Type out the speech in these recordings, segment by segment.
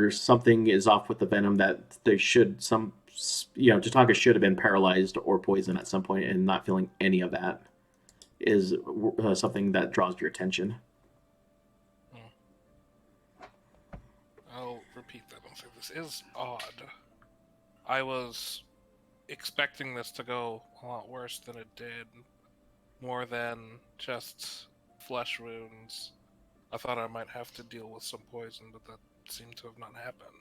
or something is off with the venom that they should Tatanka should have been paralyzed or poisoned at some point, and not feeling any of that is something that draws your attention. Hmm. I'll repeat that and say this is odd. I was expecting this to go a lot worse than it did. More than just flesh wounds. I thought I might have to deal with some poison, but that seemed to have not happened.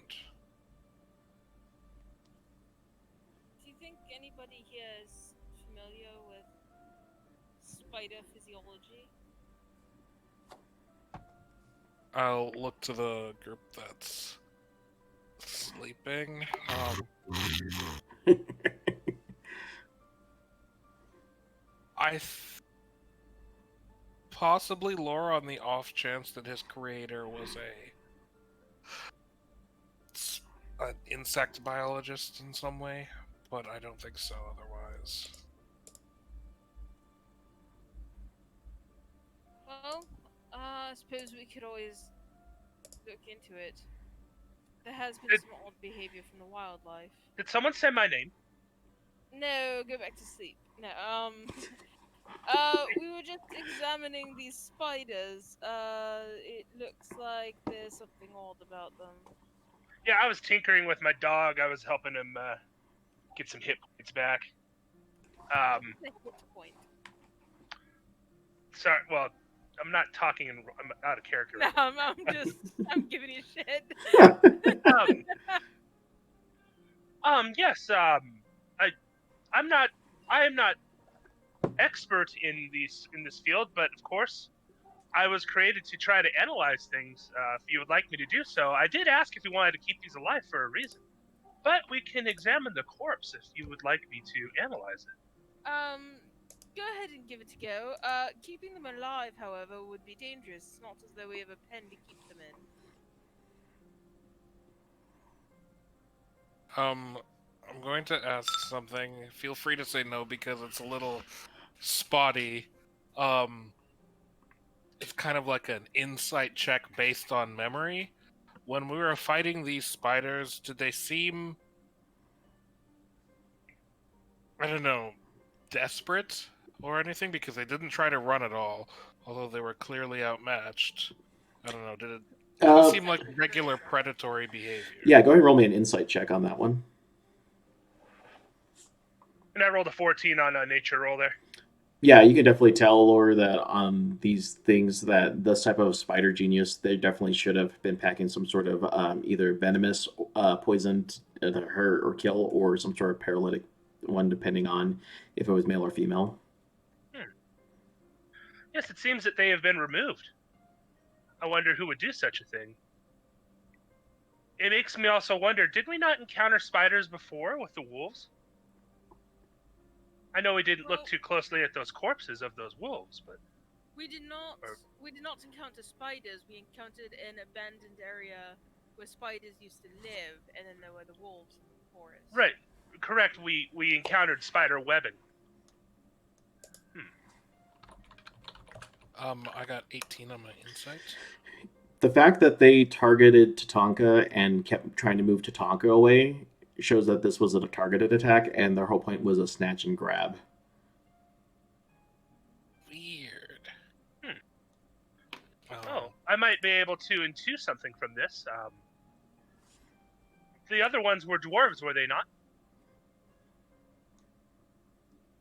Do you think anybody here is familiar with spider physiology? I'll look to the group that's sleeping. I possibly Laura on the off chance that his creator was an insect biologist in some way, but I don't think so otherwise. Well, I suppose we could always look into it. There has been some odd behavior from the wildlife. Did someone say my name? No, go back to sleep. No, we were just examining these spiders. It looks like there's something odd about them. Yeah, I was tinkering with my dog. I was helping him get some hit points back. The hit point. Sorry, well, I'm not talking. I'm out of character. No, I'm giving you shit. Yes. I am not expert in this field, but of course, I was created to try to analyze things. If you would like me to do so, I did ask if you wanted to keep these alive for a reason. But we can examine the corpse if you would like me to analyze it. Go ahead and give it a go. Keeping them alive, however, would be dangerous. It's not as though we have a pen to keep them in. I'm going to ask something. Feel free to say no because it's a little spotty. It's kind of like an insight check based on memory. When we were fighting these spiders, did they seem, I don't know, desperate or anything? Because they didn't try to run at all, although they were clearly outmatched. I don't know, did it seem like regular predatory behavior? Yeah, go ahead and roll me an insight check on that one. And I rolled a 14 on a nature roll there. Yeah, you can definitely tell, Laura, that these things, that this type of spider genius, they definitely should have been packing some sort of either venomous poison to hurt or kill, or some sort of paralytic one, depending on if it was male or female. Yes, it seems that they have been removed. I wonder who would do such a thing. It makes me also wonder, did we not encounter spiders before with the wolves? I know we didn't look too closely at those corpses of those wolves, but we did not encounter spiders. We encountered an abandoned area where spiders used to live, and then there were the wolves in the forest. Right, correct. We encountered spider webbing. I got 18 on my insight. The fact that they targeted Tatanka and kept trying to move Tatanka away shows that this was a targeted attack, and their whole point was a snatch and grab. Weird. Oh, I might be able to intuit something from this. The other ones were dwarves, were they not?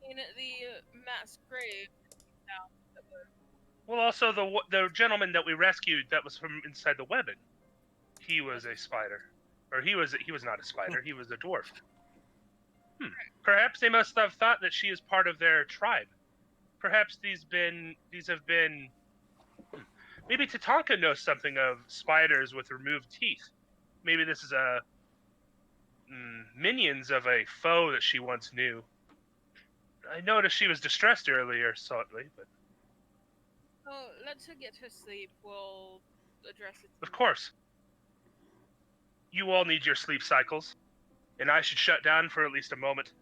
In the mass grave. Well, also the gentleman that we rescued that was from inside the webbing, he was a spider, or he was not a spider. He was a dwarf. Perhaps they must have thought that she is part of their tribe. Perhaps these have been. Maybe Tatanka knows something of spiders with removed teeth. Maybe this is minions of a foe that she once knew. I noticed she was distressed earlier, slightly, but. Oh, let her get her sleep. We'll address it. Of course. You all need your sleep cycles, and I should shut down for at least a moment.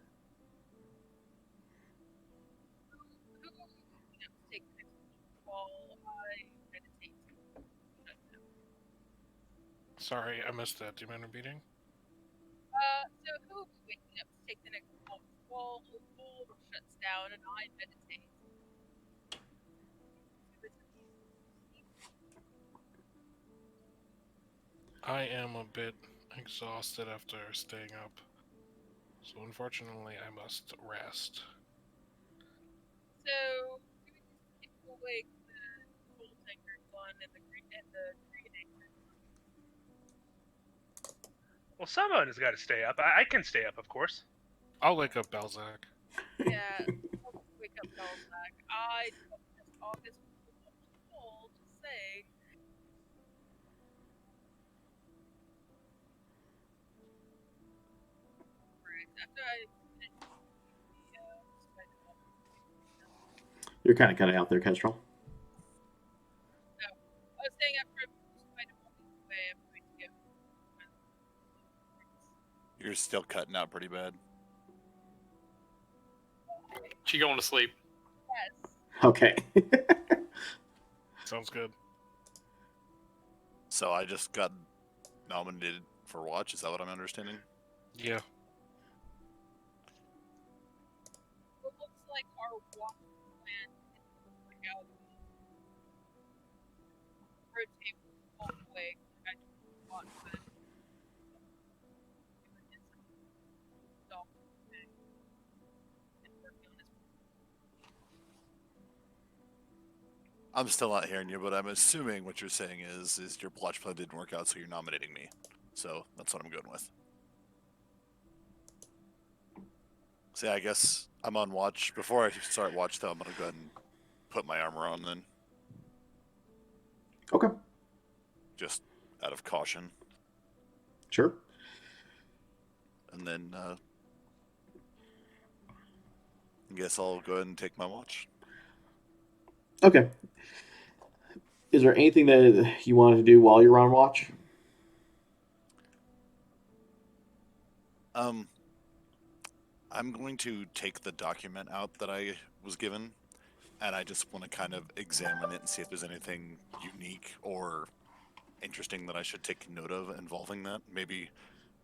Sorry, I missed that. Do you mind repeating? So who will be waking up to take the next call? Wall shuts down and I meditate. I am a bit exhausted after staying up, so unfortunately I must rest. So we will wake the gold anchor one and the green anchor. Well, someone has got to stay up. I can stay up, of course. I'll wake up Balzac. Yeah, I'll wake up Balzac. I don't miss August cold to say. Right, after I finish the Spider-Man. You're kind of cutting out there, Kestrel. I was saying after Spider-Man away, I'm going to give. You're still cutting out pretty bad. She going to sleep. Yes. Okay. Sounds good. So I just got nominated for watch. Is that what I'm understanding? Yeah. It looks like our walk plan is work out. Rotate all the way. I just want to. I'm still not hearing you, but I'm assuming what you're saying is your watch plan didn't work out, so you're nominating me. So that's what I'm going with. So yeah, I guess I'm on watch. Before I start watch, though, I'm gonna go ahead and put my armor on then, Okay. just out of caution, Sure. and then I guess I'll go ahead and take my watch. Okay. Is there anything that you wanted to do while you're on watch? I'm going to take the document out that I was given, and I just want to kind of examine it and see if there's anything unique or interesting that I should take note of involving that. Maybe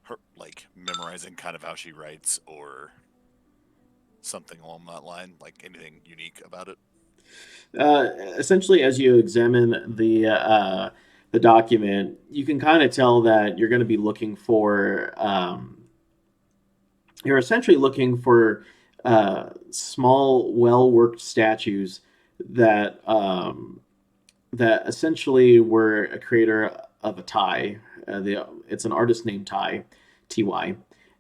her, like, memorizing kind of how she writes or something along that line, like anything unique about it. Essentially, as you examine the document, you can kind of tell that you're going to be looking for. You're essentially looking for small, well-worked statues that that essentially were a creator of a tie. It's an artist named Ty, Ty,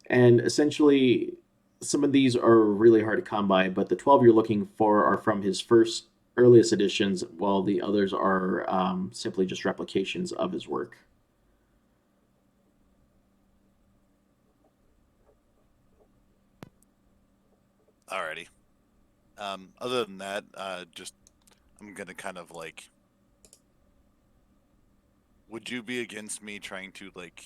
and essentially some of these are really hard to come by. But the 12 you're looking for are from his first earliest editions, while the others are simply just replications of his work. Alrighty. Other than that, just I'm gonna kind of like. Would you be against me trying to like?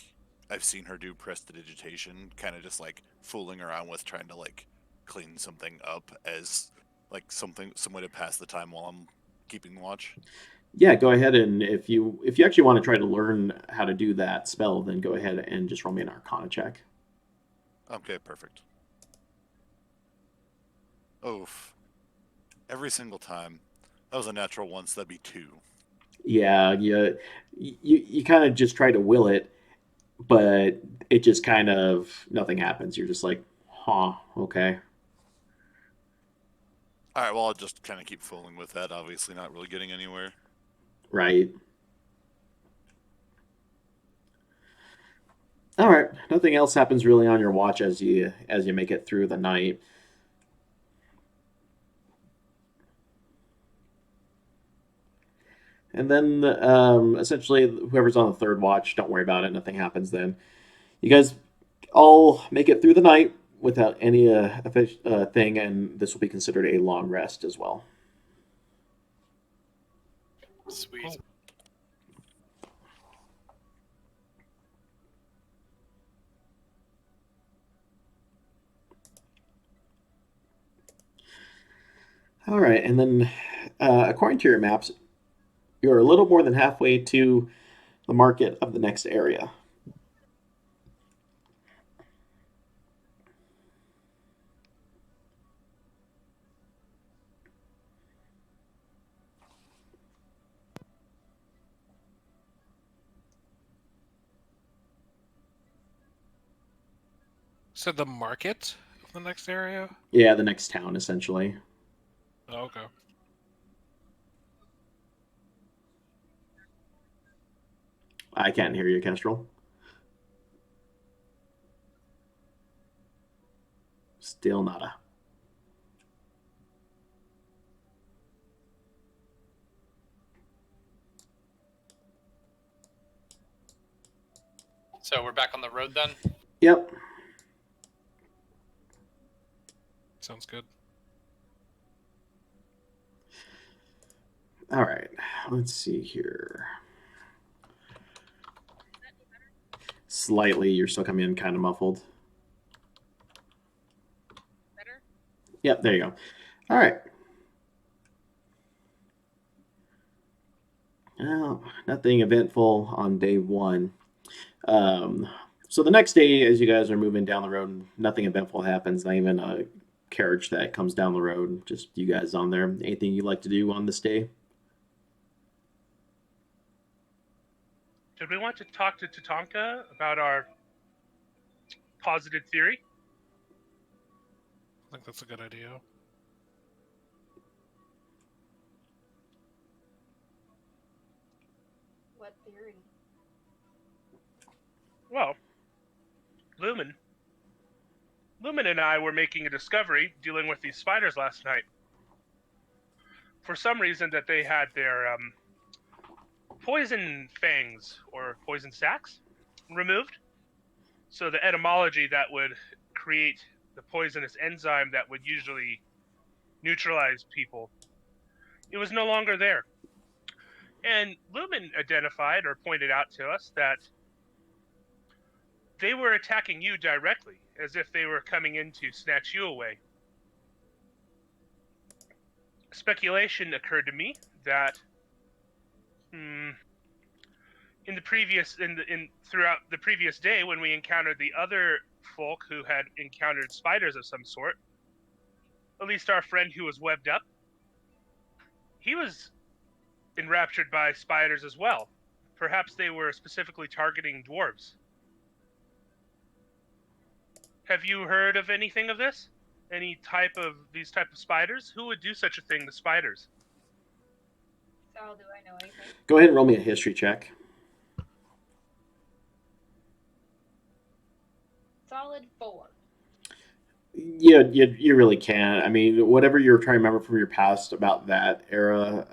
I've seen her do prestidigitation, kind of just like fooling around with trying to like clean something up as like some way to pass the time while I'm keeping watch. Yeah, go ahead, and if you actually want to try to learn how to do that spell, then go ahead and just roll me an Arcana check. Okay, perfect. Oof. Every single time. That was a natural one, so that'd be 2. Yeah, you kind of just try to will it, but it just kind of nothing happens. You're just like, huh, okay. Alright, well, I'll just kind of keep fooling with that, obviously not really getting anywhere. Right. All right. Nothing else happens really on your watch as you make it through the night. And then essentially, whoever's on the third watch, don't worry about it. Nothing happens then. You guys all make it through the night without any thing, and this will be considered a long rest as well. Sweet. All right, and then according to your maps, you're a little more than halfway to the market of the next area. So the market of the next area? Yeah, the next town, essentially. Oh, okay. I can't hear you, Kestrel. Still nada. So we're back on the road then? Yep. Sounds good. All right. Let's see here. Slightly, you're still coming in kind of muffled. Better? Yep, there you go. All right. Well, nothing eventful on day one. So the next day, as you guys are moving down the road, nothing eventful happens. Not even a carriage that comes down the road. Just you guys on there. Anything you'd like to do on this day? Did we want to talk to Tatanka about our posited theory? I think that's a good idea. What theory? Well, Lumen and I were making a discovery dealing with these spiders last night. For some reason that they had their poison fangs or poison sacs removed. So the etymology that would create the poisonous enzyme that would usually neutralize people, it was no longer there. And Lumen identified or pointed out to us that they were attacking you directly, as if they were coming in to snatch you away. Speculation occurred to me that throughout the previous day, when we encountered the other folk who had encountered spiders of some sort, at least our friend who was webbed up, he was enraptured by spiders as well. Perhaps they were specifically targeting dwarves. Have you heard of anything of this? Any type of these type of spiders? Who would do such a thing to spiders? Sal, do I know anything? Go ahead and roll me a history check. Solid 4. Yeah, you really can. I mean, whatever you're trying to remember from your past about that era,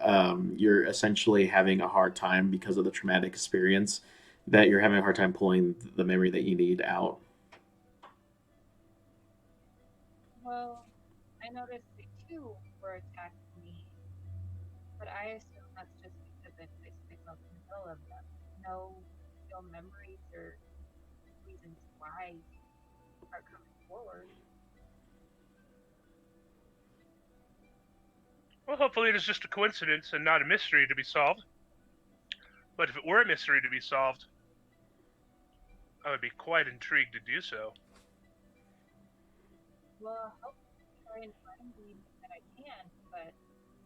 you're essentially having a hard time because of the traumatic experience that you're having a hard time pulling the memory that you need out. Well, I noticed the 2 were attacking me, but I assume that's just because I placed myself in the middle of them. No real memories or reasons why are coming forward. Well, hopefully it is just a coincidence and not a mystery to be solved. But if it were a mystery to be solved, I would be quite intrigued to do so. Well, I'll try and find the that I can, but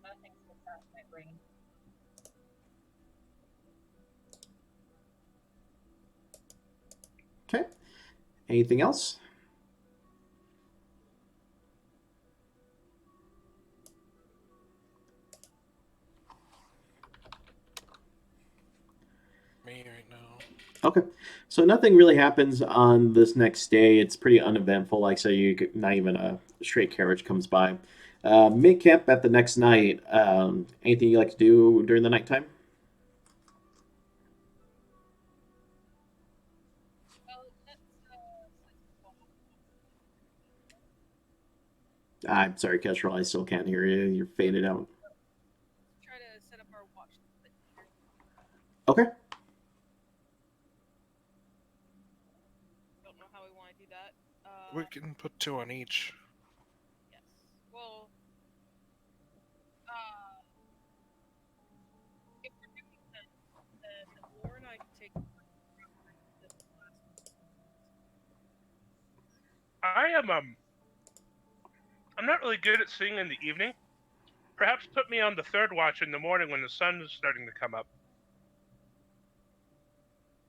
nothing sticks out in my brain. Okay. Anything else? Me right now. Okay. So nothing really happens on this next day. It's pretty uneventful. Like, so not even a straight carriage comes by. Mid camp at the next night. Anything you like to do during the nighttime? Well, let's I'm sorry, Kestrel. I still can't hear you. You're faded out. try to set up our watch. Okay. Don't know how we want to do that. We can put 2 on each. Yes. Well, if we're doing the lore night I'm not really good at seeing in the evening. Perhaps put me on the third watch in the morning when the sun is starting to come up.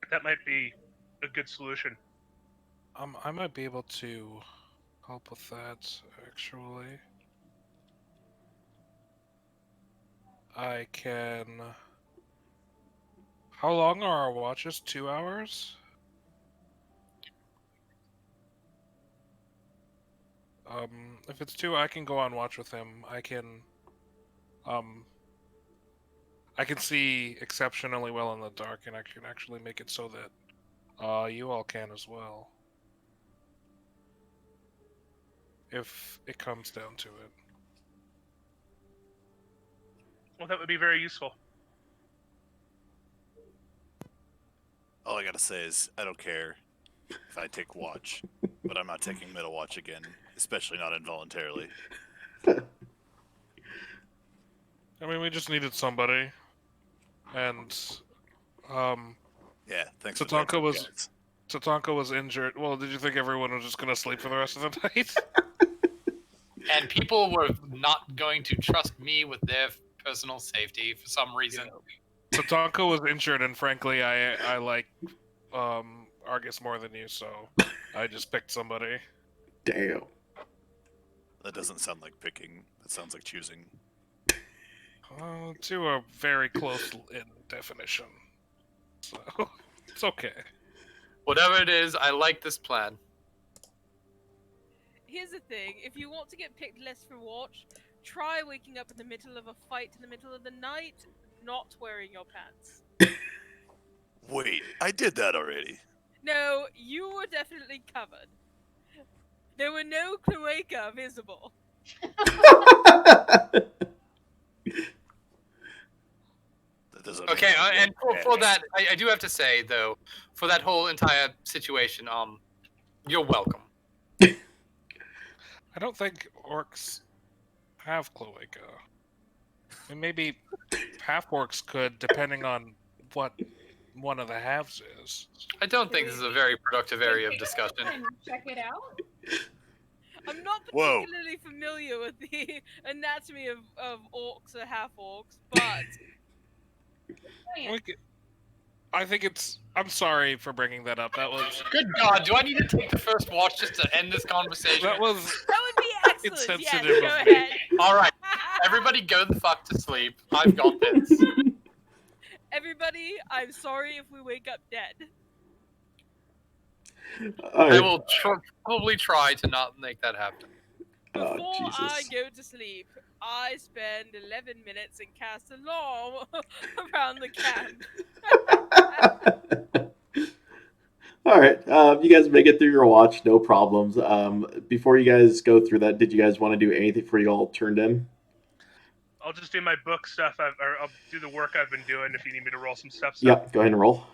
That might be a good solution. I might be able to help with that, actually. I can. How long are our watches? 2 hours? If it's 2, I can go on watch with him. I can see exceptionally well in the dark, and I can actually make it so that you all can as well. If it comes down to it. Well, that would be very useful. All I gotta say is I don't care if I take watch, but I'm not taking middle watch again, especially not involuntarily. I mean, we just needed somebody, and Yeah, thanks Tatanka for the was- heads up, guys. Tatanka was injured. Well, did you think everyone was just gonna sleep for the rest of the night? And people were not going to trust me with their personal safety for some reason. Tatanka was injured, and frankly, I like Argus more than you, so I just picked somebody. Damn. That doesn't sound like picking. That sounds like choosing. To a very close in definition. So it's okay. Whatever it is, I like this plan. Here's the thing: if you want to get picked less for watch, try waking up in the middle of a fight in the middle of the night, not wearing your pants. Wait, I did that already. No, you were definitely covered. There were no cloaca visible. That doesn't Okay, mean and for yeah. that, I do have to say though, for that whole entire situation, you're welcome. I don't think orcs have cloaca. I mean, maybe half orcs could, depending on what one of the halves is. I don't think this is a very productive area of discussion. Check it out. I'm not Whoa. particularly familiar with the anatomy of orcs or half orcs, but We could- I think it's. I'm sorry for bringing that up. That was. Good God, do I need to take the first watch just to end this conversation? That was. that would be excellent. Yes, Insensitive go of me. ahead. All right, everybody go the fuck to sleep. I've got this. Everybody, I'm sorry if we wake up dead. All I right. will probably try to not make that happen. Oh, Before I Jesus. go to sleep, I spend 11 minutes and cast a law around the camp. All right. You guys make it through your watch, no problems. Before you guys go through that, did you guys want to do anything for you all turned in? I'll just do my book stuff, or I'll do the work I've been doing if you need me to roll some stuff. Yep. Go ahead and roll.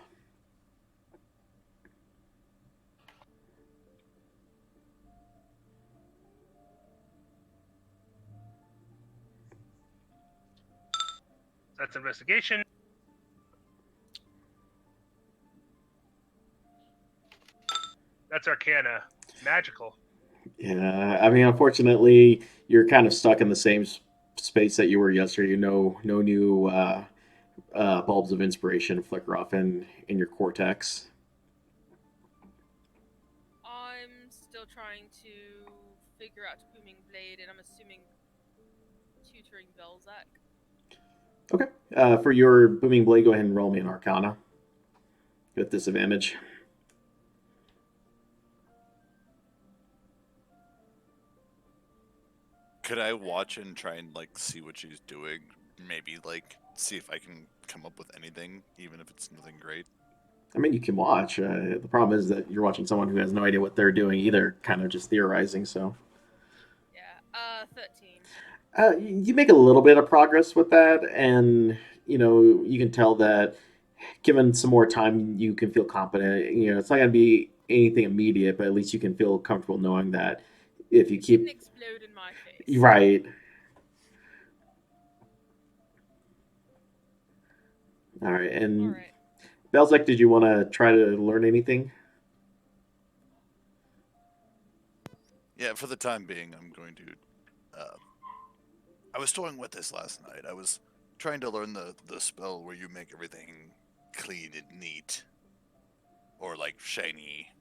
That's investigation. That's Arcana. Magical. Yeah. I mean, unfortunately, you're kind of stuck in the same space that you were yesterday. No new bulbs of inspiration flicker off in your cortex. I'm still trying to figure out Booming Blade, and I'm assuming tutoring Belzac. Okay. For your booming blade, go ahead and roll me an Arcana with disadvantage. Could I watch and try and like see what she's doing? Maybe like see if I can come up with anything, even if it's nothing great. I mean, you can watch. The problem is that you're watching someone who has no idea what they're doing either, kind of just theorizing. So, Yeah, 13. you make a little bit of progress with that, and you can tell that given some more time, you can feel competent. It's not going to be anything immediate, but at least you can feel comfortable knowing that if you It keep didn't explode in my face. right. All right, and Alright. Belzec, did you want to try to learn anything? Yeah, for the time being, I'm going to. I was toying with this last night. I was trying to learn the spell where you make everything clean and neat, or like shiny.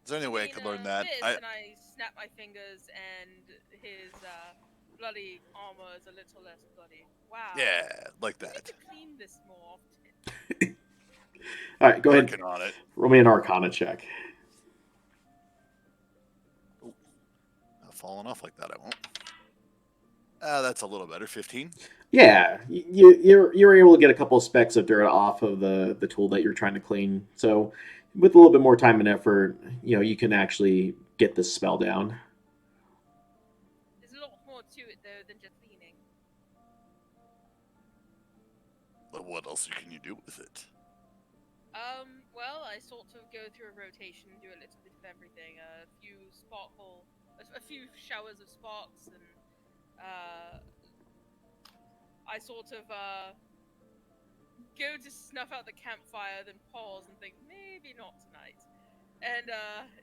Is there any way I could learn that? This, and I snap my fingers, and his bloody armor is a little less bloody. Wow. Yeah, like We need that. to clean this more often. All right, go ahead. Working on it. Roll me an Arcana check. Not falling off like that, I won't. That's a little better. 15. Yeah, you're able to get a couple of specks of dirt off of the tool that you're trying to clean. So with a little bit more time and effort, you can actually get this spell down. There's a lot more to it though than just cleaning. But what else can you do with it? Well, I sort of go through a rotation, do a little bit of everything. A few showers of sparks, and I sort of go to snuff out the campfire, then pause and think, maybe not tonight. And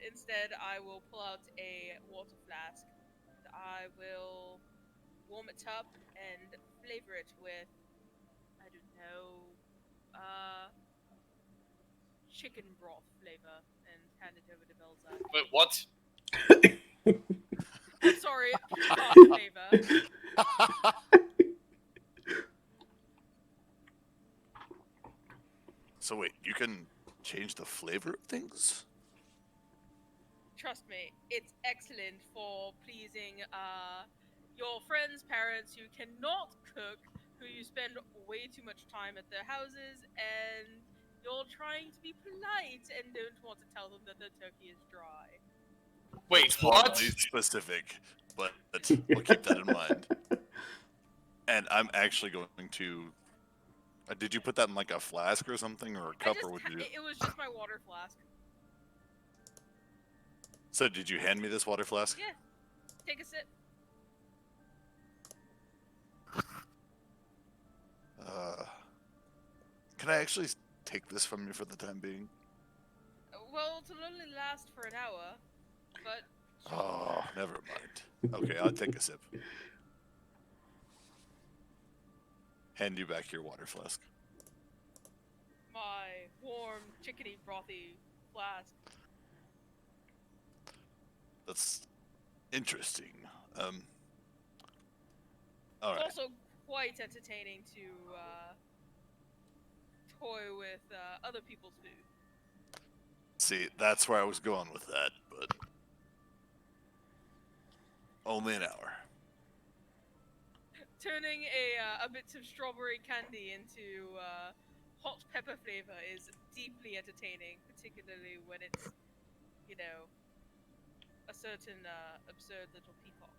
instead, I will pull out a water flask. I will warm it up and flavor it with, I don't know, chicken broth flavor, and hand it over to Belzak. But what? Sorry, flavor. So wait, you can change the flavor of things? Trust me, it's excellent for pleasing your friends' parents who cannot cook, who you spend way too much time at their houses, and you're trying to be polite and don't want to tell them that the turkey is dry. Wait, It's what? oddly specific, but we'll keep that in mind. And I'm actually going to. Did you put that in like a flask or something, or a cup, or what did you do? It was just my water flask. So did you hand me this water flask? Yeah. Take a sip. Can I actually take this from you for the time being? Well, it'll only last for an hour, but... Oh, never mind. Okay, I'll take a sip. Hand you back your water flask. My warm, chickeny, brothy flask. That's interesting. All It's right. also quite entertaining to toy with other people's food. See, that's where I was going with that, but only an hour. Turning a bit of strawberry candy into hot pepper flavor is deeply entertaining, particularly when it's, a certain absurd little peacock.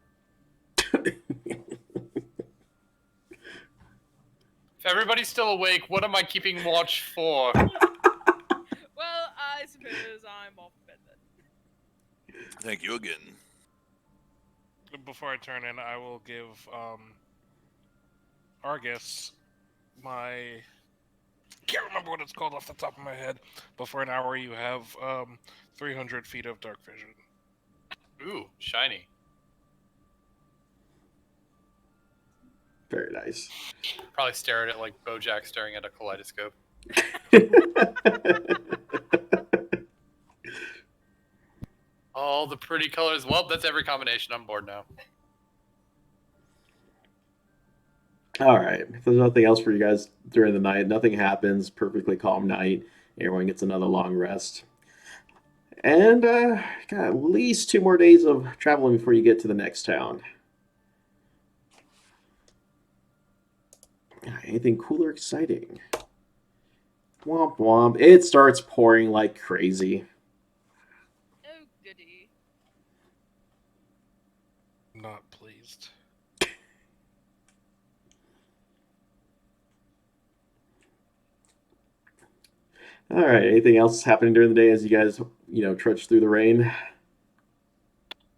If everybody's still awake, what am I keeping watch for? Well, I suppose I'm off to bed then. Thank you again. Before I turn in, I will give Argus my... can't remember what it's called off the top of my head. But for an hour, you have 300 feet of dark vision. Ooh, shiny. Very nice. Probably stare at it like BoJack staring at a kaleidoscope. All the pretty colors. Well, that's every combination. I'm bored now. All right. If there's nothing else for you guys during the night, nothing happens. Perfectly calm night. Everyone gets another long rest. And got at least 2 more days of traveling before you get to the next town. Anything cool or exciting? Womp womp. It starts pouring like crazy. Oh, goody. Not pleased. All right. Anything else happening during the day as you guys, trudge through the rain?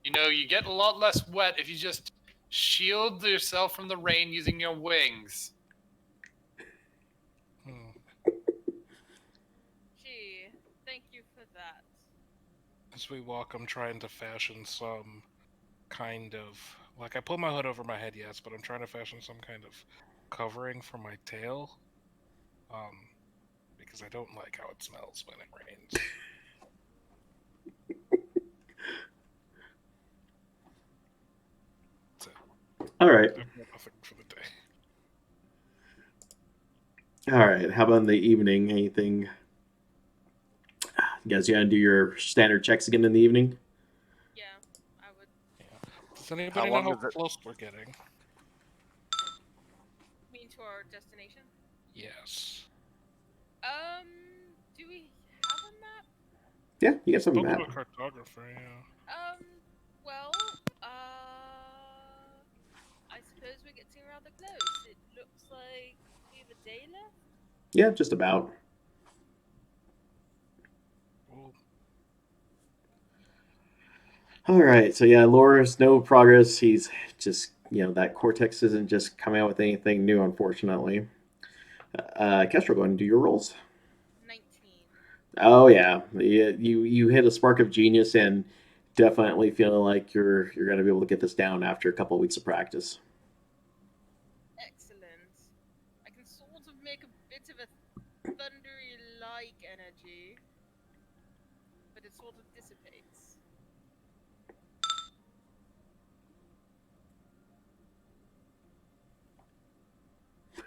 You get a lot less wet if you just shield yourself from the rain using your wings. Gee, thank you for that. As we walk, I'm trying to fashion some kind of like I pull my hood over my head, yes, but I'm trying to fashion some kind of covering for my tail. Because I don't like how it smells when it rains. That's it. All right. I've got nothing for the day. All right. How about in the evening? Anything? You guys gotta do your standard checks again in the evening? Yeah, I would. Does anybody know long how is it? close we're getting? Mean to our destination. Yes. Do we have a map? Yeah, you got some Spoke map. to a cartographer, yeah. Well, I suppose we're getting rather close. It looks like we have a day left. Yeah, just about. Well, All right. So yeah, Laura's no progress. He's just that cortex isn't just coming out with anything new, unfortunately. Kestrel, go ahead and do your rolls. 19. Oh yeah, you hit a spark of genius and definitely feeling like you're gonna be able to get this down after a couple of weeks of practice. Excellent. I can sort of make a bit of a thundery-like energy, but it sort of dissipates.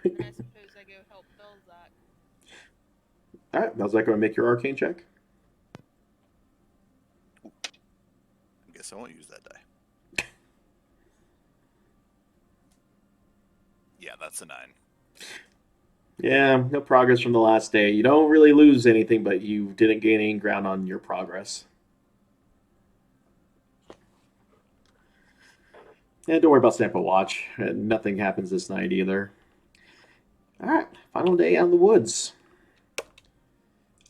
And I suppose I go help Belzac. All right, how's that going to make your arcane check? I guess I won't use that die. Yeah, that's a 9. Yeah, no progress from the last day. You don't really lose anything, but you didn't gain any ground on your progress. Yeah, don't worry about Stampa Watch. Nothing happens this night either. All right, final day out in the woods.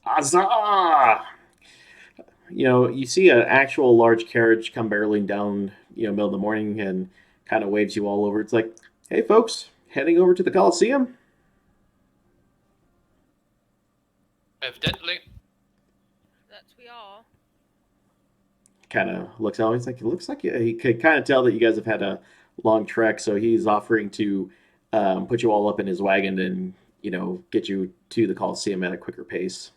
Huzzah! You see an actual large carriage come barreling down, middle of the morning and kind of waves you all over. It's like, hey, folks, heading over to the Coliseum? Evidently. That we are. Kind of looks out. He's like, it looks like he could kind of tell that you guys have had a long trek, so he's offering to put you all up in his wagon and, get you to the Coliseum at a quicker pace.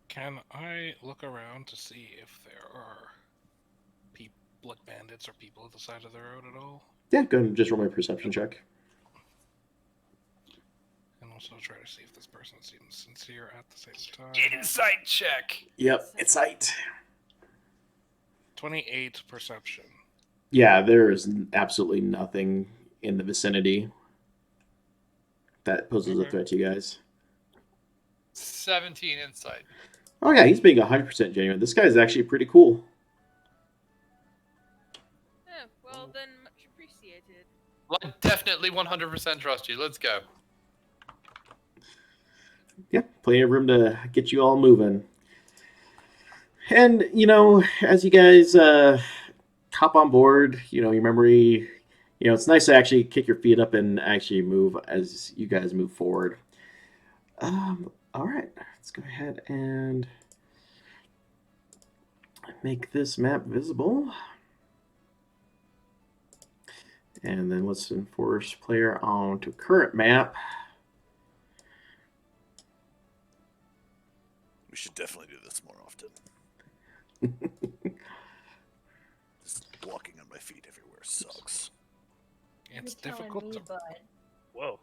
Can I look around to see if there are blood bandits or people at the side of the road at all? Yeah, go ahead and just roll my perception check. And also try to see if this person seems sincere at the same time. Insight check. Yep, insight. 28 perception. Yeah, there is absolutely nothing in the vicinity that poses a Okay. threat to you guys. 17 insight. Oh yeah, he's being 100% genuine. This guy is actually pretty cool. Oh, well then, much appreciated. Well, I definitely 100% trust you. Let's go. Yeah, plenty of room to get you all moving. And, as you guys hop on board, your memory, it's nice to actually kick your feet up and actually move as you guys move forward. All right, let's go ahead and make this map visible. And then let's enforce player on to current map. We should definitely do this more often. Just walking on my feet everywhere sucks. It's You're telling difficult me, to... bud. Whoa.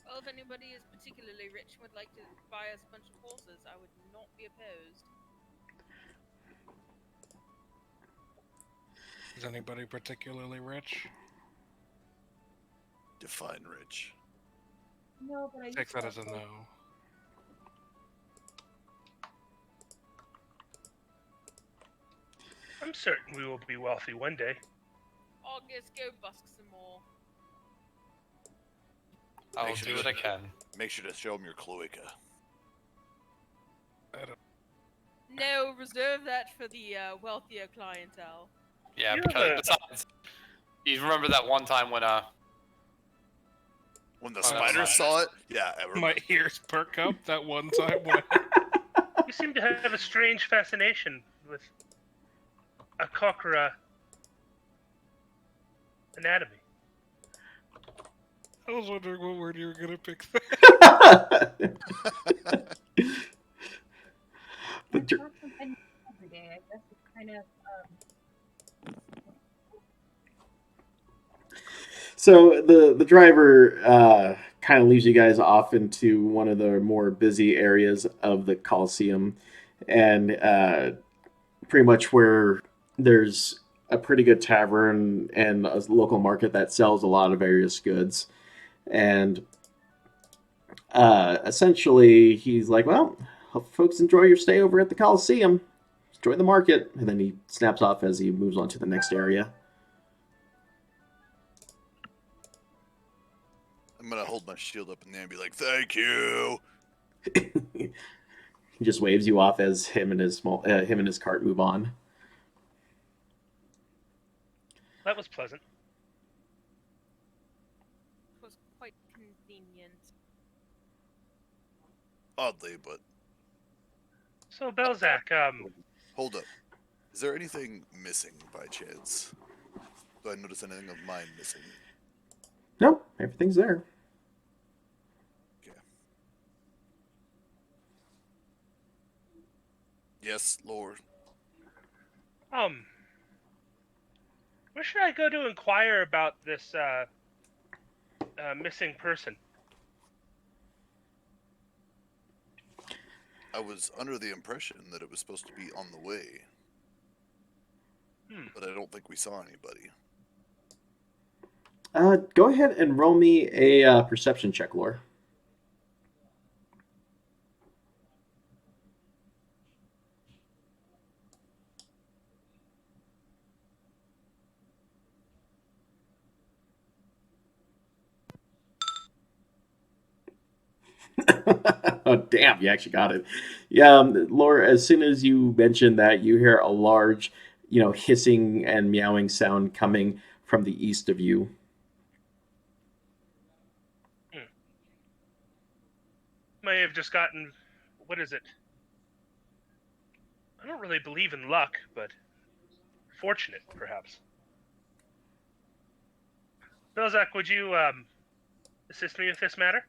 Well, if anybody is particularly rich and would like to buy us a bunch of horses, I would not be opposed. Is anybody particularly rich? Define rich. No, but I Take used that to as a have no. I'm certain we will be wealthy one day. August, go busk some more. I'll Make sure do to- what I can. Make sure to show him your cloaca. No, reserve that for the wealthier clientele. Yeah, You because have a- besides, you remember that one time when When the Oh, spiders that's saw it, yeah, I remember. My ears perk up that one time when You seem to have a strange fascination with a Kokora anatomy. I was wondering what word you were gonna pick. The It's dr- not something every day. I guess it's kind of So the driver kind of leaves you guys off into one of the more busy areas of the Coliseum, and pretty much where there's a pretty good tavern and a local market that sells a lot of various goods. And essentially, he's like, "Well, hope folks enjoy your stay over at the Coliseum. Enjoy the market." And then he snaps off as he moves on to the next area. I'm gonna hold my shield up in there and be like, "Thank you." He just waves you off as him and his cart move on. That was pleasant. It was quite convenient. Oddly, but So, Belzak, hold up. Is there anything missing by chance? Do I notice anything of mine missing? No, everything's there. Yes, Lord. where should I go to inquire about this missing person? I was under the impression that it was supposed to be on the way. But I don't think we saw anybody. Go ahead and roll me a perception check, Lore. Oh, damn, you actually got it. Yeah, Laura, as soon as you mentioned that, you hear a large, hissing and meowing sound coming from the east of you. May have just gotten. What is it? I don't really believe in luck, but fortunate, perhaps. Belzak, would you assist me with this matter?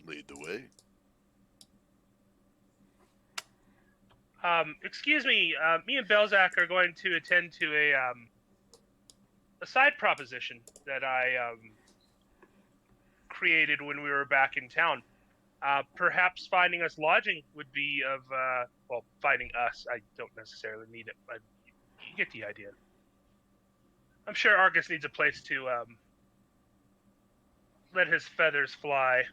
Lead the way. Excuse me. Me and Belzak are going to attend to a side proposition that I created when we were back in town. Perhaps finding us lodging would be of finding us. I don't necessarily need it, but you get the idea. I'm sure Argus needs a place to let his feathers fly.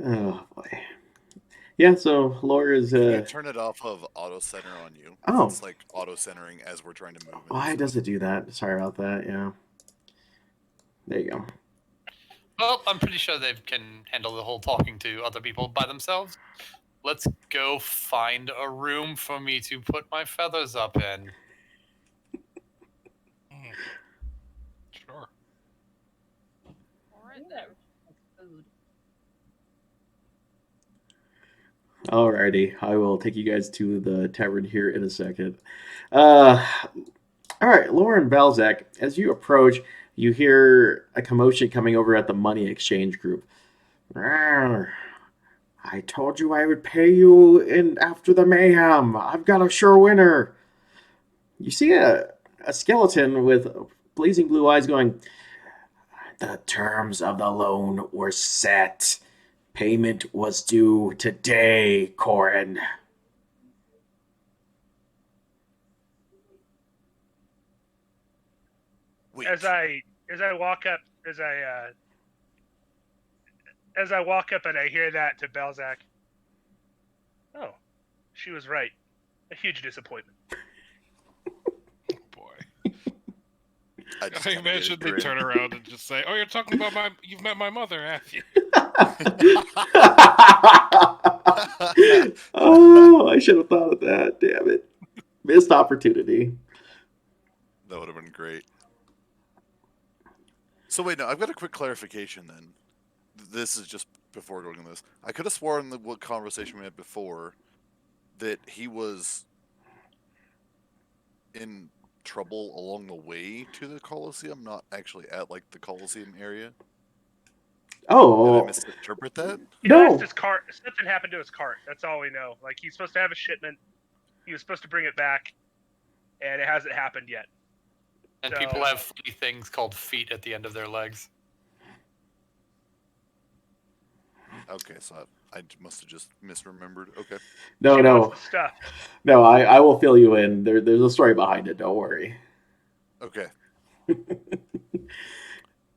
Oh, boy. Yeah, so Laura is... Can you turn it off of auto center on you? Oh. It's like auto centering as we're trying to move. Why does it do that? Sorry about that, yeah. There you go. Well, I'm pretty sure they can handle the whole talking to other people by themselves. Let's go find a room for me to put my feathers up in. Sure. Alright I then. food. Alrighty, I will take you guys to the tavern here in a second. All right, Lauren Balzac, as you approach, you hear a commotion coming over at the money exchange group. "Arr, I told you I would pay you in after the mayhem. I've got a sure winner." You see a skeleton with blazing blue eyes going, "The terms of the loan were set. Payment was due today, Corin." Wait. As I walk up, as I walk up and I hear that to Belzak. Oh, she was right. A huge disappointment. Boy. I just I kinda get a imagine they grin. turn around and just say, "Oh, you're talking about you've met my mother, have you?" Oh, I should have thought of that. Damn it. Missed opportunity. That would have been great. So wait, no, I've got a quick clarification then. This is just before going to this. I could have sworn that what conversation we had before that he was in trouble along the way to the Colosseum, not actually at like the Colosseum area. Did I Oh, misinterpret that? He No. lost his cart. Something happened to his cart. That's all we know. Like, he's supposed to have a shipment. He was supposed to bring it back, and it hasn't happened yet. And So- people have funny things called feet at the end of their legs. Okay, so I must have just misremembered. Okay. no, She no. wants the stuff. No, I will fill you in. There's a story behind it. Don't worry. Okay.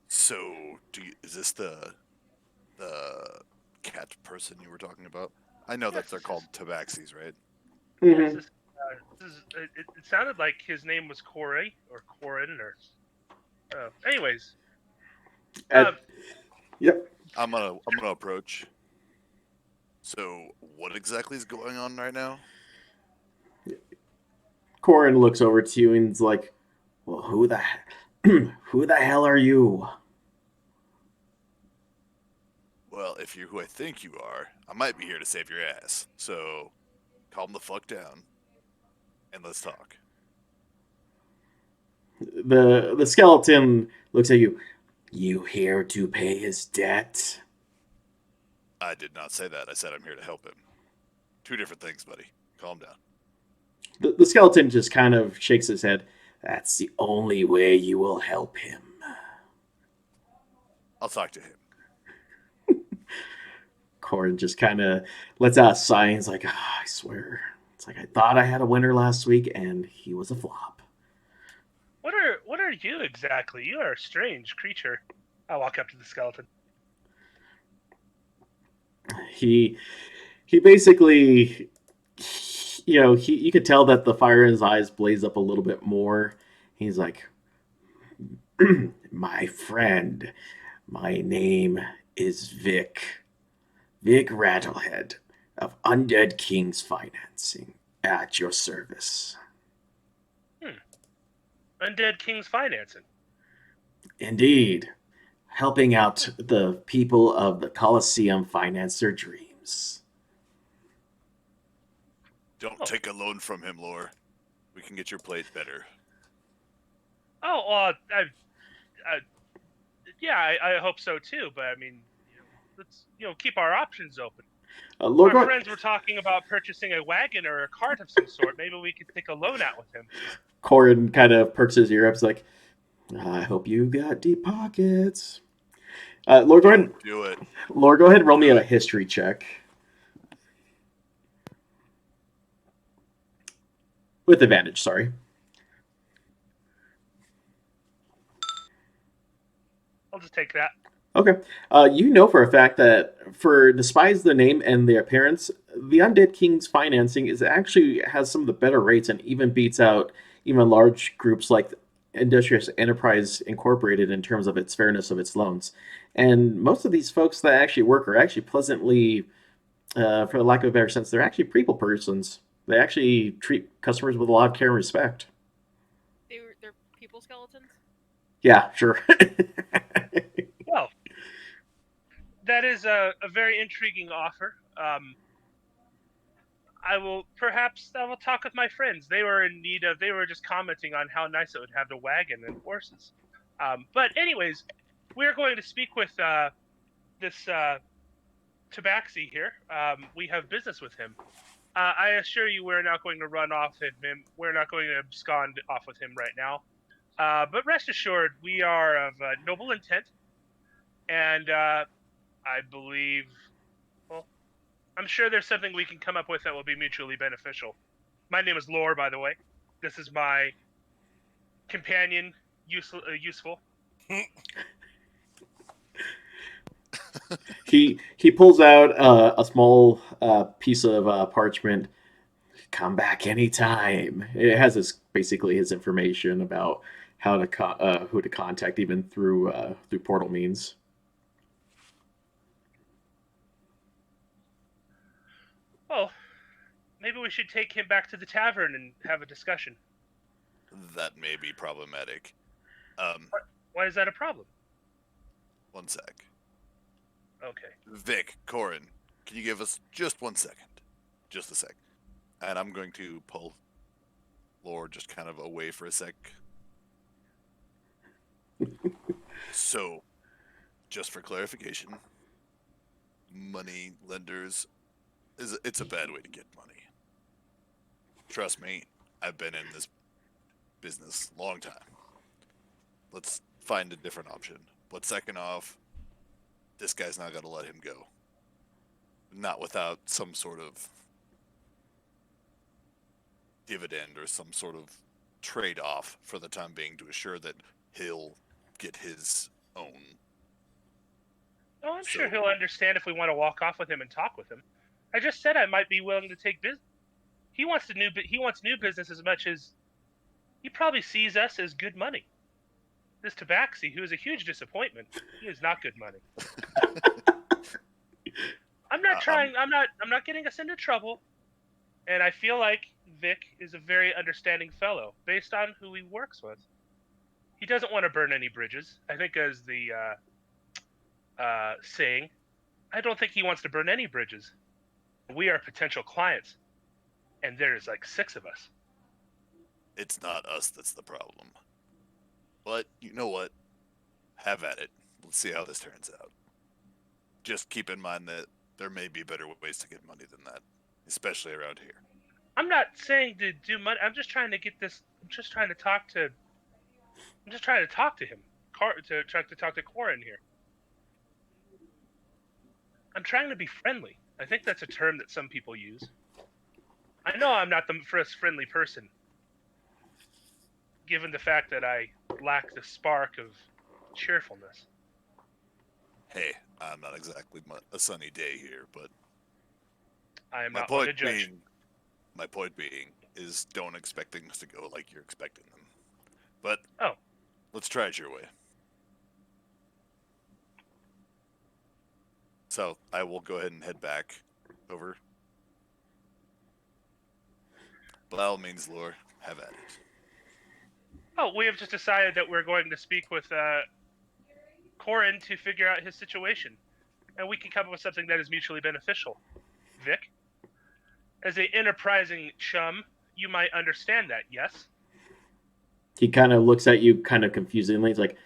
So, is this the cat person you were talking about? I know that Yes, they're this called tabaxis, right? Mhm. It sounded like his name was Corey or Corin or. Anyways, And- um, yep. I'm gonna approach. So, what exactly is going on right now? Corin looks over to you and is like, "Well, who the hell are you?" Well, if you're who I think you are, I might be here to save your ass. So, calm the fuck down, and let's talk. The skeleton looks at you. You here to pay his debt? I did not say that. I said I'm here to help him. Two different things, buddy. Calm down. The skeleton just kind of shakes his head. That's the only way you will help him. I'll talk to him. Corin just kind of lets out a sigh and is like, I swear. It's like I thought I had a winner last week and he was a flop. what are you exactly? You are a strange creature. I walk up to the skeleton. He basically, you could tell that the fire in his eyes blaze up a little bit more. He's like, my friend, my name is Vic Rattlehead of Undead Kings Financing, at your service. Undead King's financing. Indeed, helping out the people of the Colosseum finance their dreams. Don't Oh. take a loan from him, Lore. We can get your plate better. Oh, I hope so too. But I mean, let's keep our options open. Lord Our Ron- friends were talking about purchasing a wagon or a cart of some sort. Maybe we could take a loan out with him. Corin kind of perks his ear up. He's like, I hope you got deep pockets. Lord, go ahead. Do it. Lord, go ahead and roll me a history check. With advantage, sorry. I'll just take that. Okay. You know for a fact that despite the name and the appearance, the Undead King's financing has some of the better rates and even beats out even large groups like Industrious Enterprise Incorporated in terms of its fairness of its loans. And most of these folks that actually work are actually pleasantly, for the lack of a better sense, they're actually people persons. They actually treat customers with a lot of care and respect. They're people skeletons. Yeah, sure. Well, that is a very intriguing offer. I will talk with my friends. They were just commenting on how nice it would have the wagon and horses. But anyways, we're going to speak with this Tabaxi here. We have business with him. I assure you, we're not going to run off with him. We're not going to abscond off with him right now. But rest assured, we are of noble intent, and I believe, well, I'm sure there's something we can come up with that will be mutually beneficial. My name is Lore, by the way. This is my companion, useful. He pulls out a small piece of parchment. Come back anytime. It has basically his information about how to who to contact, even through portal means. Well, maybe we should take him back to the tavern and have a discussion. That may be problematic. Why is that a problem? One sec. Okay. Vic, Corin, can you give us just 1 second? Just a sec. And I'm going to pull Lore just kind of away for a sec. So, just for clarification, money lenders it's a bad way to get money. Trust me, I've been in this business a long time. Let's find a different option. But second off, this guy's not going to let him go. Not without some sort of dividend or some sort of trade-off for the time being to assure that he'll get his own. Oh, I'm sure he'll understand if we want to walk off with him and talk with him. I just said I might be willing to take business. He wants new business as much as he probably sees us as good money. This Tabaxi, who is a huge disappointment, he is not good money. I'm not getting us into trouble. And I feel like Vic is a very understanding fellow based on who he works with. He doesn't want to burn any bridges. I think as the saying, I don't think he wants to burn any bridges. We are potential clients. And there's like 6 of us. It's not us that's the problem. But you know what? Have at it. Let's see how this turns out. Just keep in mind that there may be better ways to get money than that, especially around here. I'm not saying to do money. I'm just trying to get this. I'm just trying to talk to him. To talk to Corin here. I'm trying to be friendly. I think that's a term that some people use. I know I'm not the first friendly person, given the fact that I lack the spark of cheerfulness. Hey, I'm not exactly a sunny day here, but I am my not one to point judge. my point being is don't expect things to go like you're expecting them. But let's try it your way. So I will go ahead and head back over. By all means, Lore, have at it. Oh, we have just decided that we're going to speak with Corin to figure out his situation, and we can come up with something that is mutually beneficial. Vic, as an enterprising chum, you might understand that, yes? He kind of looks at you kind of confusingly. He's like,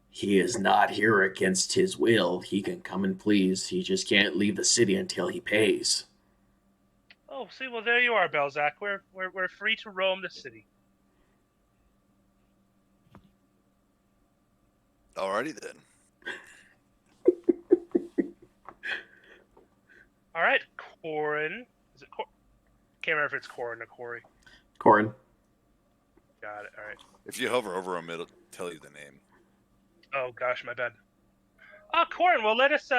he is not here against his will. He can come and please. He just can't leave the city until he pays. Oh, see, well, there you are, Belzac. We're free to roam the city. Alrighty then. All right, Corin. Is it Corin? Can't remember if it's Corin or Corey. Corin. Got it. All right. If you hover over him, it'll tell you the name. Oh gosh, my bad. Corin. Well, let us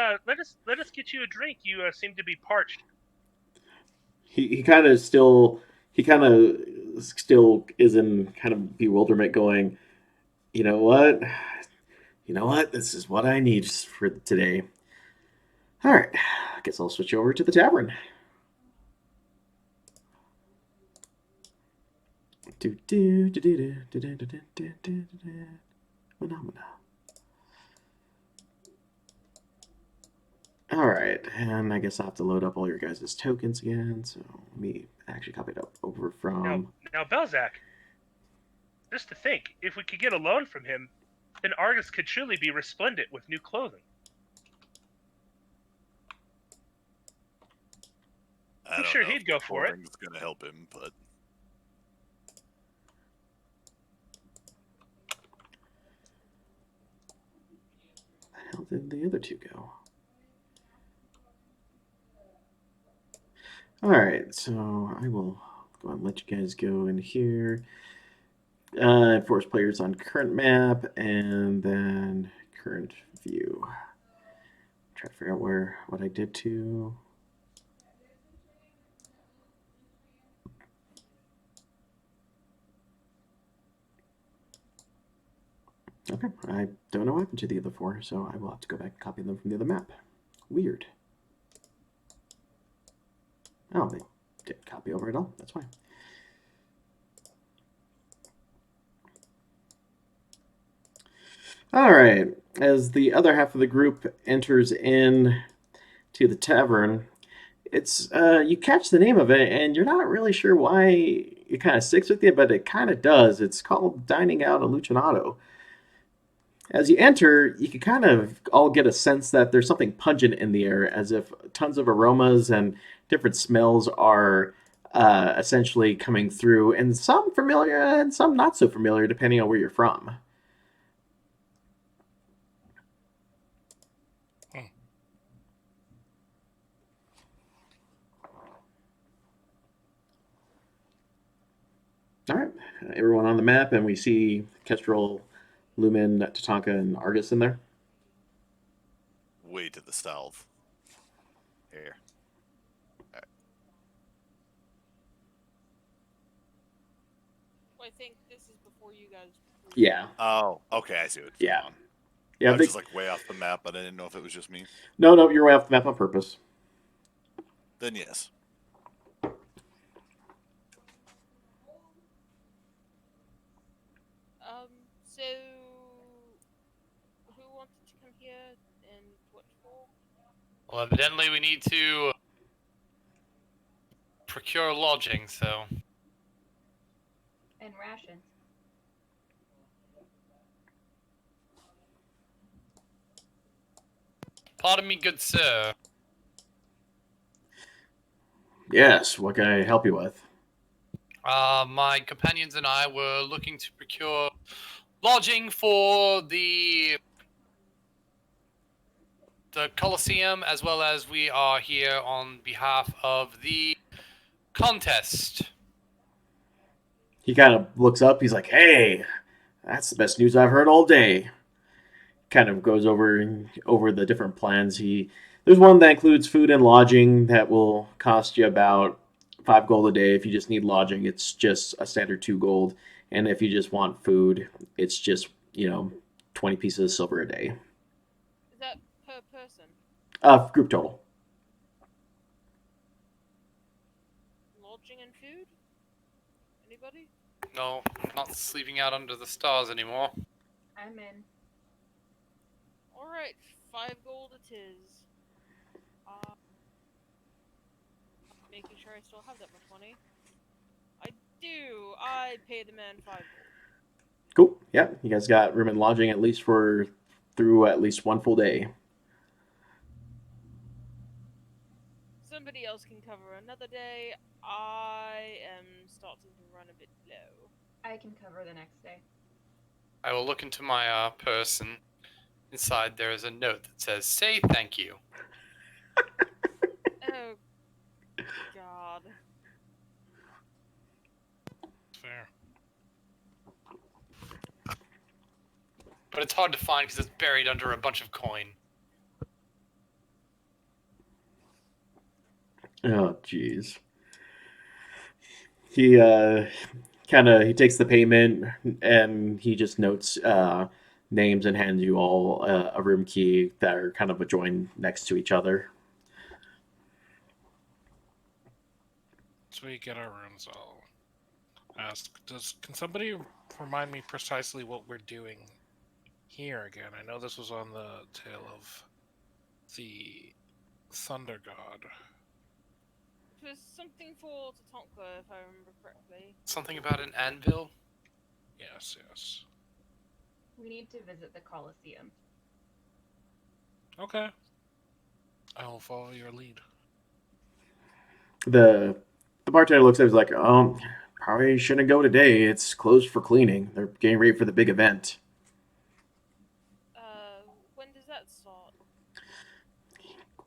get you a drink. You seem to be parched. He kind of still is in kind of bewilderment, going, you know what? This is what I need for today. All right, I guess I'll switch over to the tavern. Phenomena. All right, and I guess I'll have to load up all your guys' tokens again. So let me actually copy it up over from. Now, Belzac. Just to think, if we could get a loan from him, then Argus could truly be resplendent with new clothing. I'm sure he'd go for it. It's going to help him, but Where the hell did the other 2 go? All right, so I will go and let you guys go in here. Force players on current map and then current view. Try to figure out what I did to. Okay, I don't know what happened to the other 4, so I will have to go back and copy them from the other map. Weird. Oh, they did copy over it all. That's fine. All right. As the other half of the group enters in to the tavern, it's you catch the name of it, and you're not really sure why it kind of sticks with you, but it kind of does. It's called Dining Out Alucinato. As you enter, you can kind of all get a sense that there's something pungent in the air, as if tons of aromas and different smells are essentially coming through, and some familiar and some not so familiar, depending on where you're from. All right, everyone on the map, and we see Kestrel, Lumen, Tatanka, and Argus in there. Way to the south. Here. I think this is before you guys. Yeah, Oh, okay, I see what you're Yeah. on. yeah. I was They, just like way off the map, but I didn't know if it was just me. no, you're way off the map on purpose. Then yes. So who wanted to come here and what for? Well, evidently we need to procure lodging, so And rations. pardon me, good sir. Yes, what can I help you with? My companions and I were looking to procure lodging for the Colosseum, as well as we are here on behalf of the contest. He kind of looks up. He's like, "Hey, that's the best news I've heard all day." Kind of goes over the different plans. There's one that includes food and lodging that will cost you about 5 gold a day. If you just need lodging, it's just a standard 2 gold, and if you just want food, it's just 20 pieces of silver a day. Is that per person? Group total. Lodging and food? Anybody? No, not sleeping out under the stars anymore. I'm in. Alright, 5 gold it is. Making sure I still have that much money. I do. I pay the man 5 gold. Cool. Yeah, you guys got room and lodging at least through at least one full day. Somebody else can cover another day. I am starting to run a bit low. I can cover the next day. I will look into my purse, and inside there is a note that says, "Say thank you." Oh, God. Fair. But it's hard to find because it's buried under a bunch of coin. Oh, jeez. He he takes the payment and he just notes names and hands you all a room key that are kind of adjoined next to each other. So we get our rooms. I'll ask. Can somebody remind me precisely what we're doing here again? I know this was on the tale of the Thunder God. It was something for Tatanka, if I remember correctly. Something about an anvil? Yes. We need to visit the Colosseum. Okay. I will follow your lead. The bartender looks at it, he's like, probably shouldn't go today. It's closed for cleaning. They're getting ready for the big event. When does that start?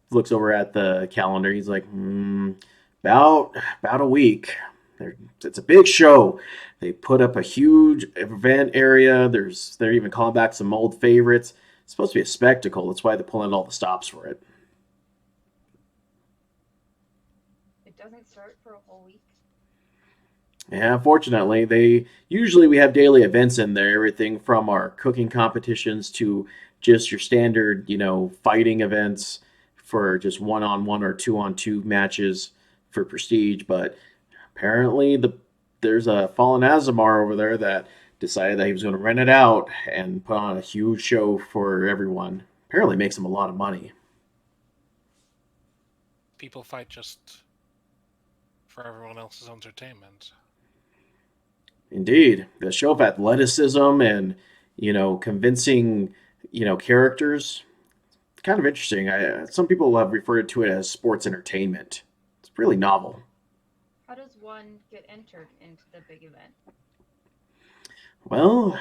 Looks over at the calendar. He's like, about a week. It's a big show. They put up a huge event area. They're even calling back some old favorites. It's supposed to be a spectacle. That's why they're pulling all the stops for it. It doesn't start for a whole week. Yeah, fortunately, we have daily events in there. Everything from our cooking competitions to just your standard, fighting events for just 1-on-1 or 2-on-2 matches for prestige, but apparently there's a fallen Azamar over there that decided that he was going to rent it out and put on a huge show for everyone. Apparently makes him a lot of money. People fight just for everyone else's entertainment. Indeed, the show of athleticism and convincing characters. It's kind of interesting. Some people have referred to it as sports entertainment. It's really novel. How does one get entered into the big event? Well,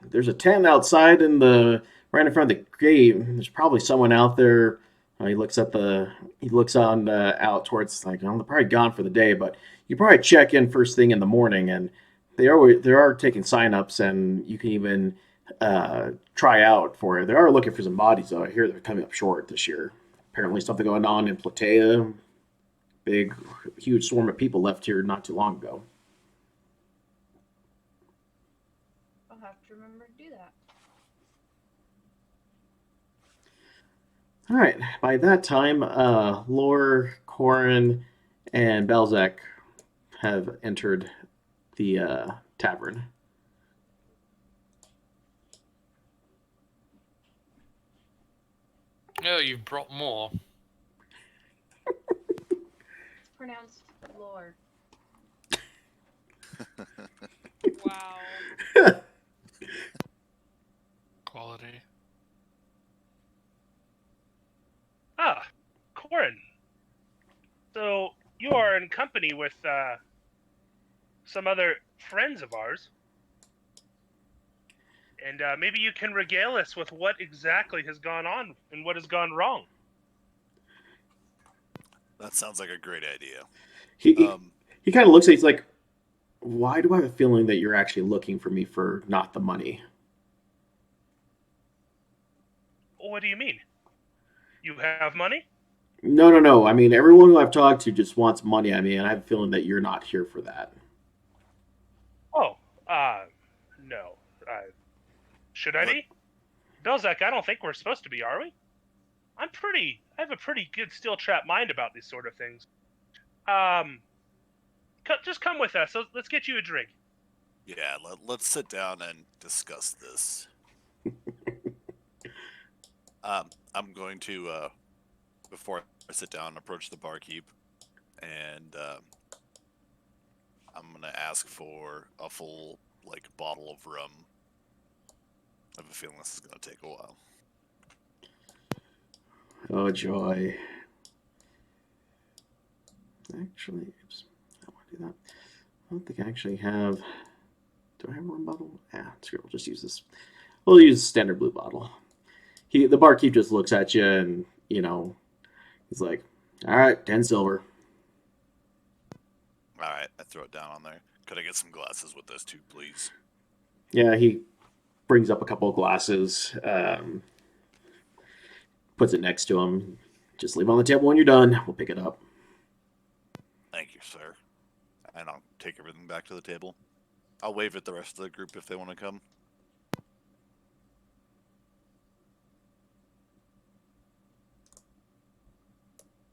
there's a tent outside right in front of the gate. There's probably someone out there. He looks on out towards like, they're probably gone for the day, but you probably check in first thing in the morning, and they are taking signups, and you can even try out for it. They are looking for some bodies though. I hear they're coming up short this year. Apparently, something going on in Platea. Big, huge swarm of people left here not too long ago. I'll have to remember to do that. All right. By that time, Lore, Corin, and Belzec have entered the tavern. Oh, you brought more. It's pronounced lore. Wow. Quality. Ah, Corin. So you are in company with some other friends of ours, and maybe you can regale us with what exactly has gone on and what has gone wrong. That sounds like a great idea. He kind of looks at you, he's like, why do I have a feeling that you're actually looking for me for not the money? What do you mean? You have money? No. I mean, everyone who I've talked to just wants money. I mean, I have a feeling that you're not here for that. Oh, no. Should I be? Belzec, I don't think we're supposed to be, are we? I have a pretty good steel trap mind about these sort of things. Just come with us. Let's get you a drink. Yeah, let's sit down and discuss this. I'm going to, before I sit down, approach the barkeep, and I'm going to ask for a full, bottle of rum. I have a feeling this is going to take a while. Oh, joy. Actually, oops. I don't want to do that. I don't think I actually have... Do I have one bottle? Screw it. We'll just use this. We'll use a standard blue bottle. The barkeep just looks at you and, he's like, all right, 10 silver. All right, I throw it down on there. Could I get some glasses with this too, please? Yeah, he brings up a couple of glasses, puts it next to him. Just leave it on the table when you're done. We'll pick it up. Thank you, sir. And I'll take everything back to the table. I'll wave at the rest of the group if they want to come.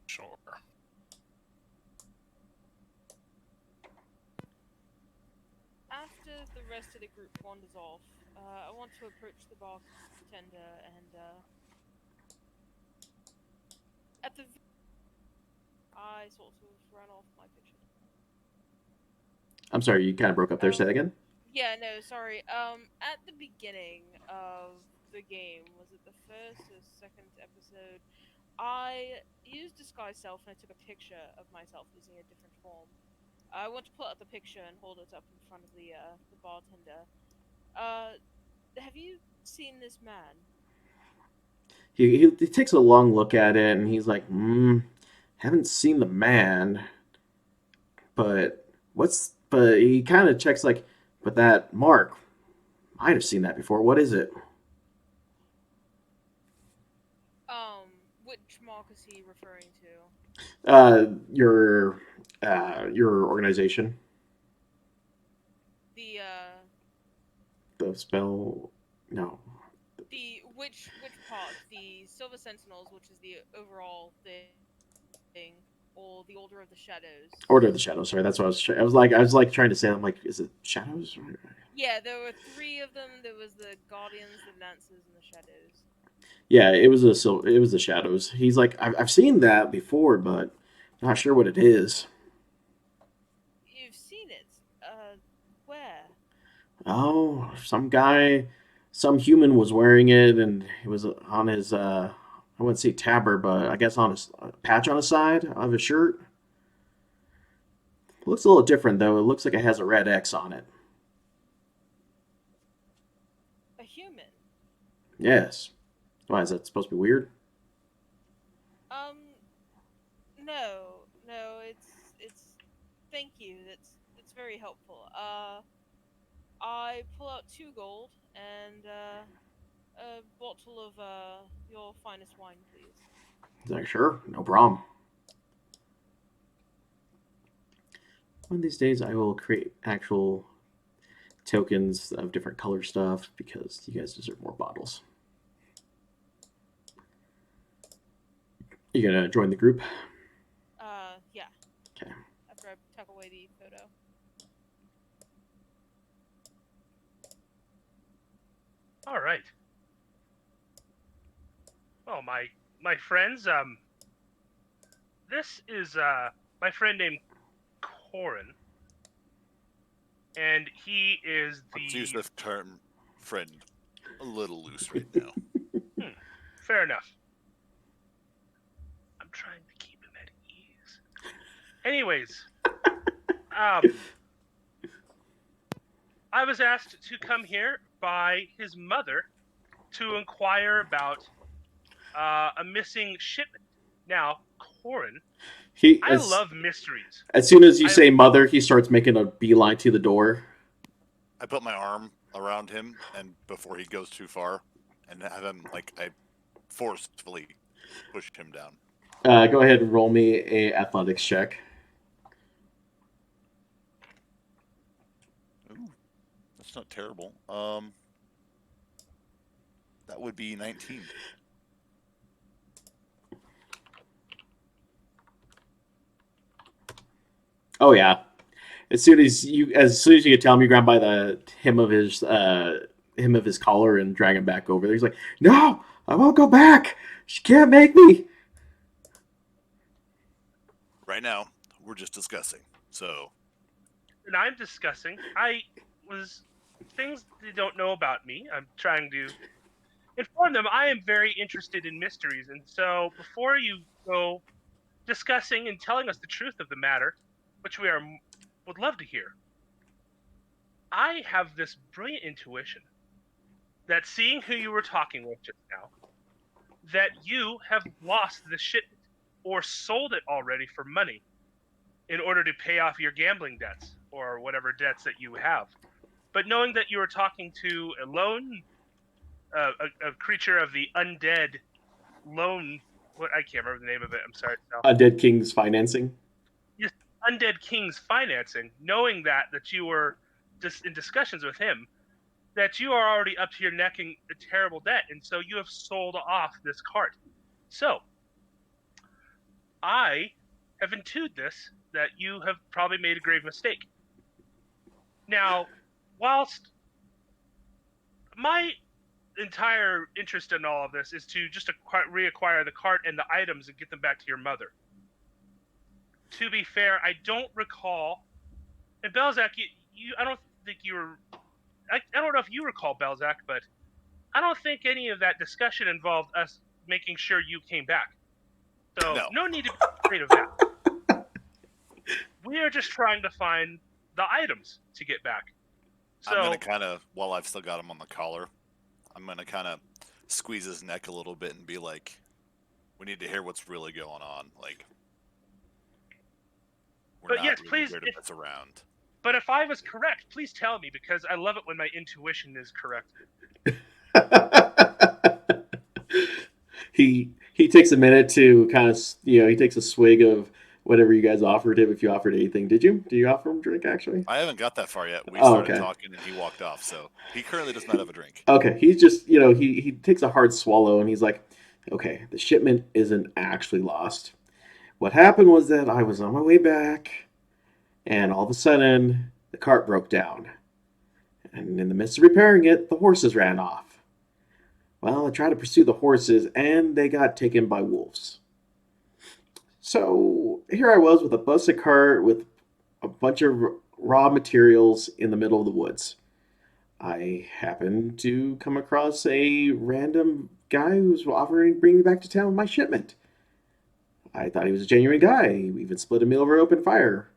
Sure. After the rest of the group wanders off, I want to approach the bartender and at the I sort of ran off my picture. I'm sorry, you kind of broke up there. Say that again? Yeah, no, sorry. At the beginning of the game, was it the first or second episode? I used disguise self and I took a picture of myself using a different form. I want to pull out the picture and hold it up in front of the bartender. Have you seen this man? He takes a long look at it and he's like, haven't seen the man, but he kind of checks like, but that mark, might have seen that before. What is it? Which mark is he referring to? Your organization. The spell, no. Which part? The Silver Sentinels, which is the overall thing, or the Order of the Shadows. Order of the Shadows. Sorry, that's what I was like trying to say. I'm like, is it Shadows? Yeah, there were 3 of them. There was the Guardians, the Lancers, and the Shadows. Yeah, it was the Shadows. He's like, I've seen that before, but not sure what it is. You've seen it? Where? Oh, some human was wearing it, and it was on his I wouldn't say tabard, but I guess on his patch on his side of his shirt. It looks a little different though. It looks like it has a red X on it. A human? Yes. Why is that supposed to be weird? No, it's. Thank you. That's very helpful. I pull out 2 gold and a bottle of your finest wine, please. He's like, sure, no problem. One of these days, I will create actual tokens of different color stuff because you guys deserve more bottles. You gonna join the group? Yeah. Okay. After I tuck away the photo. All right. Well, my friends, this is my friend named Corin, and he is Let's use the. the term friend a little loose right now. Fair enough. I'm trying to keep him at ease. Anyways, I was asked to come here by his mother to inquire about a missing shipment. Now, Corin, I love mysteries. As soon as you say mother, he starts making a beeline to the door. I put my arm around him, and before he goes too far, and have him I forcefully pushed him down. Go ahead and roll me a athletics check. Ooh, that's not terrible. That would be 19. Oh yeah. As soon as you can tell him, you grab by the hem of his collar and drag him back over there. He's like, "No, I won't go back. She can't make me." Right now, we're just discussing. So, And I'm discussing. Things they don't know about me. I'm trying to inform them. I am very interested in mysteries, and so before you go discussing and telling us the truth of the matter, which we would love to hear, I have this brilliant intuition that seeing who you were talking with just now, that you have lost the shipment or sold it already for money in order to pay off your gambling debts or whatever debts that you have. But knowing that you were talking to a lone, a creature of the undead lone, I can't remember the name of it. I'm sorry. Undead King's financing. Yes, Undead King's financing. Knowing that you were just in discussions with him, that you are already up to your neck in a terrible debt, and so you have sold off this cart. So, I have intuited this, that you have probably made a grave mistake. Now, whilst my entire interest in all of this is to just reacquire the cart and the items and get them back to your mother. To be fair, I don't recall, and Belzak, I don't think you were, I don't know if you recall, Belzak, but I don't think any of that discussion involved us making sure you came back. So, no need to be afraid of that. We are just trying to find the items to get back. So, I'm going to kind of, while I've still got him on the collar, I'm going to kind of squeeze his neck a little bit and be like, we need to hear what's really going on. Like, we're not yes, really please, here to mess around. But if I was correct, please tell me, because I love it when my intuition is correct. He takes a minute to kind of, he takes a swig of whatever you guys offered him, if you offered anything. Did you offer him a drink, actually? I haven't got that far yet. We started okay. talking and he walked off, so he currently does not have a drink. Okay, he's just, he takes a hard swallow and he's like, okay, the shipment isn't actually lost. What happened was that I was on my way back, and all of a sudden, the cart broke down. And in the midst of repairing it, the horses ran off. Well, I tried to pursue the horses, and they got taken by wolves. So here I was with a busted cart with a bunch of raw materials in the middle of the woods. I happened to come across a random guy who was offering to bring me back to town with my shipment. I thought he was a genuine guy. We even split a meal over open fire.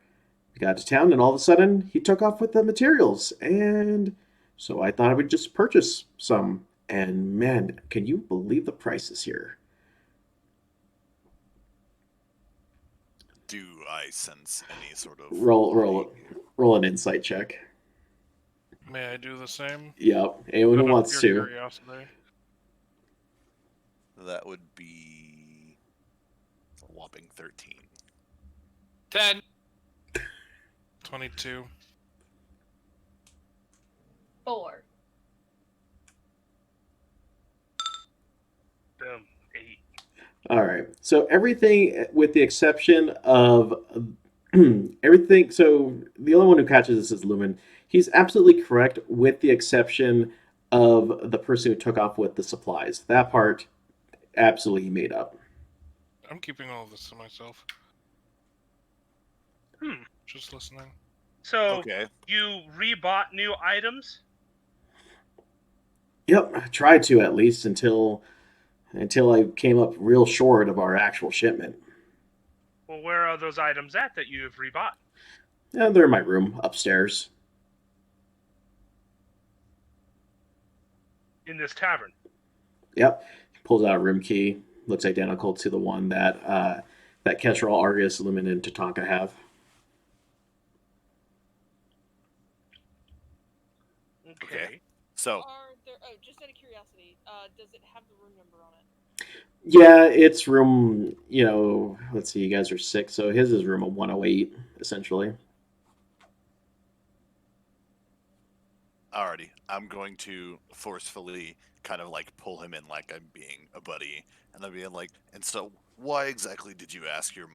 We got to town, and all of a sudden, he took off with the materials. And so I thought I would just purchase some. And man, can you believe the prices here? Do I sense any sort of Roll an insight check. May I do the same? Yep, anyone who Out of wants pure to. curiosity. That would be a whopping 13. 10. 22. 4. Boom. 8. All right. So everything, with the exception of everything. So the only one who catches this is Lumen. He's absolutely correct, with the exception of the person who took off with the supplies. That part, absolutely made up. I'm keeping all of this to myself. Just listening. So Okay. you rebought new items? Yep, I tried to at least until I came up real short of our actual shipment. Well, where are those items at that you have rebought? Yeah, they're in my room upstairs. In this tavern? Yep. Pulls out a room key. Looks identical to the one that Kestrel, Argus, Lumen, and Tatanka have. Okay. So, Are there? Oh, just out of curiosity, does it have the room number on it? Yeah, it's room. Let's see. You guys are 6, so his is room 108, essentially. alrighty, I'm going to forcefully kind of like pull him in like I'm being a buddy, and I'm being like, and so why exactly did you ask your